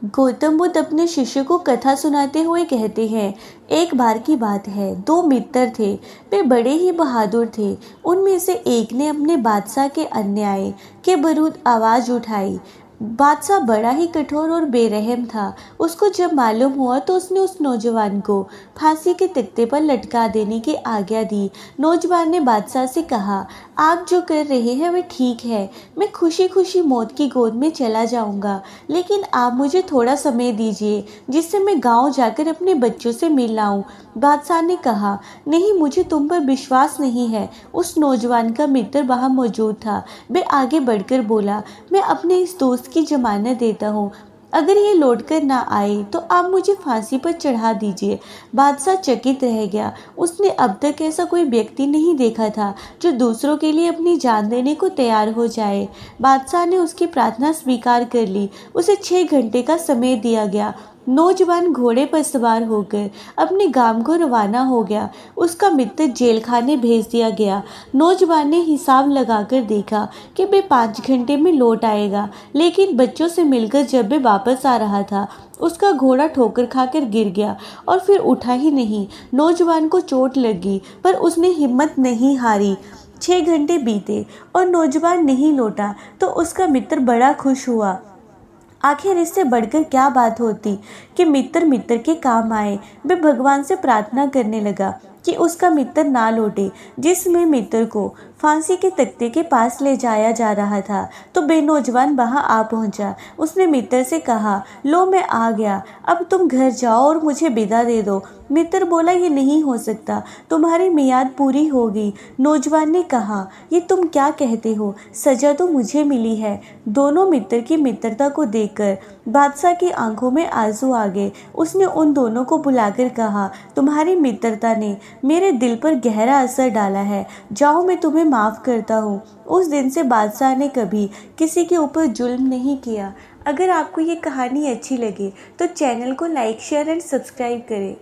गौतम बुद्ध अपने शिष्य को कथा सुनाते हुए कहते हैं, एक बार की बात है, दो मित्र थे। वे बड़े ही बहादुर थे। उनमें से एक ने अपने बादशाह के अन्याय के विरुद्ध आवाज उठाई। बादशाह बड़ा ही कठोर और बेरहम था। उसको जब मालूम हुआ तो उसने उस नौजवान को फांसी के तख्ते पर लटका देने की आज्ञा दी। नौजवान ने बादशाह से कहा, आप जो कर रहे हैं वह ठीक है। मैं खुशी खुशी मौत की गोद में चला जाऊंगा, लेकिन आप मुझे थोड़ा समय दीजिए जिससे मैं गांव जाकर अपने बच्चों से मिल आऊं। बादशाह ने कहा, नहीं, मुझे तुम पर विश्वास नहीं है। उस नौजवान का मित्र वहां मौजूद था। वह आगे बढ़कर बोला, मैं अपने इस दोस्त की जमानत देता हूँ। अगर ये लौटकर ना आए तो आप मुझे फांसी पर चढ़ा दीजिए। बादशाह चकित रह गया। उसने अब तक ऐसा कोई व्यक्ति नहीं देखा था जो दूसरों के लिए अपनी जान देने को तैयार हो जाए। बादशाह ने उसकी प्रार्थना स्वीकार कर ली। उसे 6 घंटे का समय दिया गया। नौजवान घोड़े पर सवार होकर अपने गांव को रवाना हो गया। उसका मित्र जेल खाने भेज दिया गया। नौजवान ने हिसाब लगाकर देखा कि वह 5 घंटे में लौट आएगा, लेकिन बच्चों से मिलकर जब वह वापस आ रहा था, उसका घोड़ा ठोकर खाकर गिर गया और फिर उठा ही नहीं। नौजवान को चोट लगी, पर उसने हिम्मत नहीं हारी। 6 घंटे बीते और नौजवान नहीं लौटा तो उसका मित्र बड़ा खुश हुआ। आखिर इससे बढ़कर क्या बात होती कि मित्र मित्र के काम आए। वह भगवान से प्रार्थना करने लगा कि उसका मित्र ना लौटे। जिसमें मित्र को फांसी के तख्ते के पास ले जाया जा रहा था तो बेनौजवान वहां आ पहुंचा। उसने मित्र से कहा, लो मैं आ गया, अब तुम घर जाओ और मुझे विदा दे दो। मित्र बोला, ये नहीं हो सकता, तुम्हारी मियाद पूरी हो गई। नौजवान ने कहा, ये तुम क्या कहते हो, सजा तो मुझे मिली है। दोनों मित्र की मित्रता को देखकर बादशाह की आंखों में आंसू आ गए। उसने उन दोनों को बुलाकर कहा, तुम्हारी मित्रता ने मेरे दिल पर गहरा असर डाला है। जाओ, मैं तुम्हें माफ़ करता हूँ। उस दिन से बादशाह ने कभी किसी के ऊपर जुल्म नहीं किया। अगर आपको ये कहानी अच्छी लगे तो चैनल को लाइक, शेयर एंड सब्सक्राइब करें।